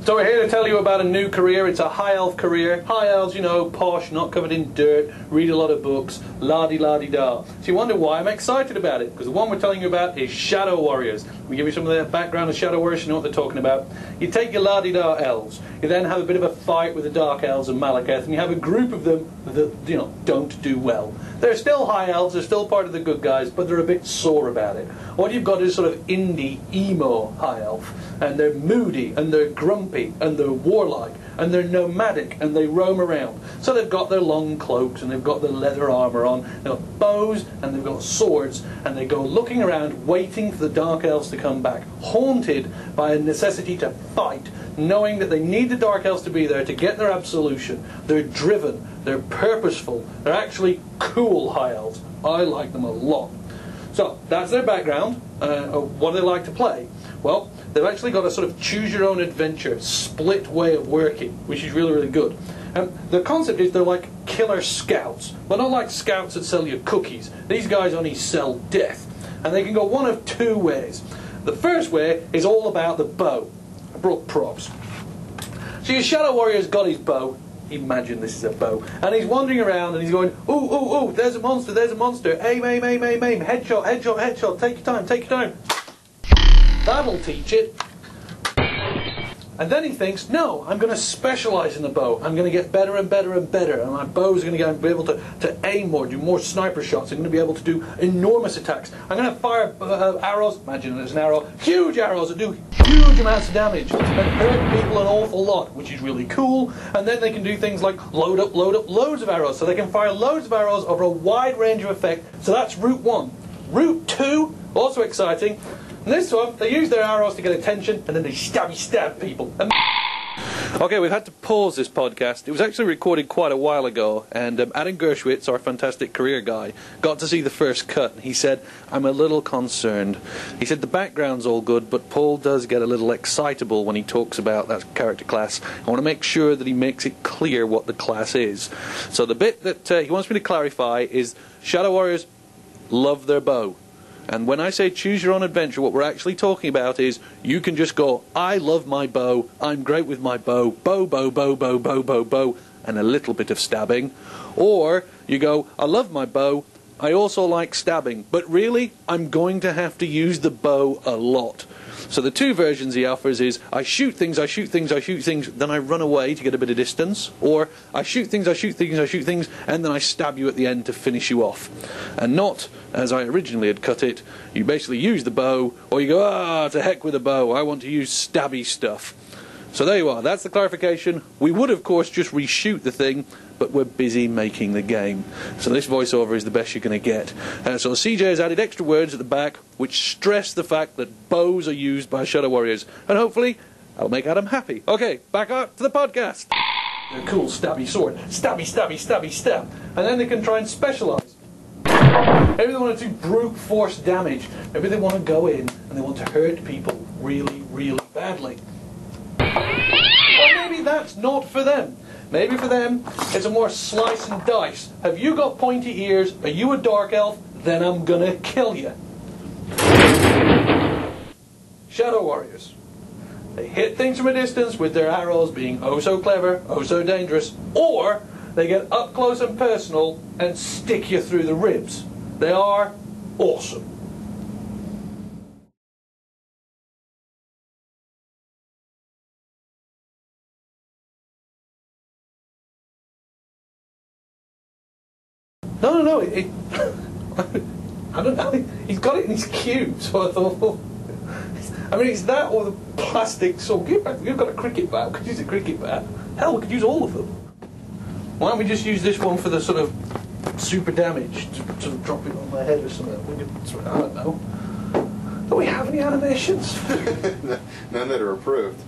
So we're here to tell you about a new career. It's a high elf career. High elves, you know, posh, not covered in dirt, read a lot of books, la-di-la-di-da. So you wonder why I'm excited about it, because the one we're telling you about is Shadow Warriors. We give you some of the background of Shadow Warriors, you know what they're talking about. You take your la-di-da elves, you then have a bit of a fight with the Dark Elves and Malekith, and you have a group of them that, you know, don't do well. They're still high elves, they're still part of the good guys, but they're a bit sore about it. What you've got is sort of indie, emo high elf, and they're moody, and they're grumpy, and they're warlike, and they're nomadic, and they roam around. So they've got their long cloaks, and they've got their leather armour on, they've got bows, and they've got swords, and they go looking around, waiting for the Dark Elves to come back, haunted by a necessity to fight, knowing that they need the Dark Elves to be there to get their absolution. They're driven, they're purposeful, they're actually cool high elves. I like them a lot. So, that's their background. What do they like to play? Well, they've actually got a sort of choose-your-own-adventure, split way of working, which is really, really good. The concept is they're like killer scouts, but not like scouts that sell you cookies. These guys only sell death. And they can go one of two ways. The first way is all about the bow. I brought props. So your Shadow Warrior's got his bow. Imagine this is a bow. And he's wandering around and he's going, ooh, ooh, ooh, there's a monster, there's a monster. Aim, aim, aim, aim, aim. Headshot, headshot, headshot. Take your time, take your time. That'll teach it. And then he thinks, no, I'm going to specialise in the bow. I'm going to get better and better and better. And my bow's going to be able to aim more, do more sniper shots. I'm going to be able to do enormous attacks. I'm going to fire arrows, imagine it's an arrow, huge arrows that do huge amounts of damage and hurt people an awful lot, which is really cool. And then they can do things like load up loads of arrows. So they can fire loads of arrows over a wide range of effect. So that's route one. Route two, also exciting. And this one, they use their arrows to get attention, and then they stab people. Okay, we've had to pause this podcast. It was actually recorded quite a while ago, and Adam Gershwitz, our fantastic career guy, got to see the first cut, and he said, I'm a little concerned. He said the background's all good, but Paul does get a little excitable when he talks about that character class. I want to make sure that he makes it clear what the class is. So the bit that he wants me to clarify is Shadow Warriors love their bow. And when I say choose your own adventure, what we're actually talking about is you can just go, I love my bow, I'm great with my bow, bow, bow, bow, bow, bow, bow, bow, and a little bit of stabbing. Or you go, I love my bow, I also like stabbing, but really, I'm going to have to use the bow a lot. So the two versions he offers is, I shoot things, I shoot things, I shoot things, then I run away to get a bit of distance. Or, I shoot things, I shoot things, I shoot things, and then I stab you at the end to finish you off. And not, as I originally had cut it, you basically use the bow, or you go, to heck with the bow, I want to use stabby stuff. So there you are, that's the clarification. We would, of course, just reshoot the thing, but we're busy making the game. So this voiceover is the best you're going to get. So CJ has added extra words at the back, which stress the fact that bows are used by Shadow Warriors. And hopefully, I'll make Adam happy. Okay, back up to the podcast. A cool stabby sword. Stabby, stabby, stabby, stab. And then they can try and specialise. Maybe they want to do brute force damage. Maybe they want to go in and they want to hurt people really, really badly. Or maybe that's not for them. Maybe for them, it's a more slice and dice. Have you got pointy ears? Are you a dark elf? Then I'm gonna kill you. Shadow Warriors. They hit things from a distance with their arrows being oh so clever, oh so dangerous. Or they get up close and personal and stick you through the ribs. They are awesome. No, I don't know, he's got it in his cube, so I thought, I mean, it's that or the plastic sword. You've got a cricket bat, we could use a cricket bat. Hell, we could use all of them. Why don't we just use this one for the sort of super damage, to sort of drop it on my head or something? We could, I don't know. Do we have any animations? None that are approved.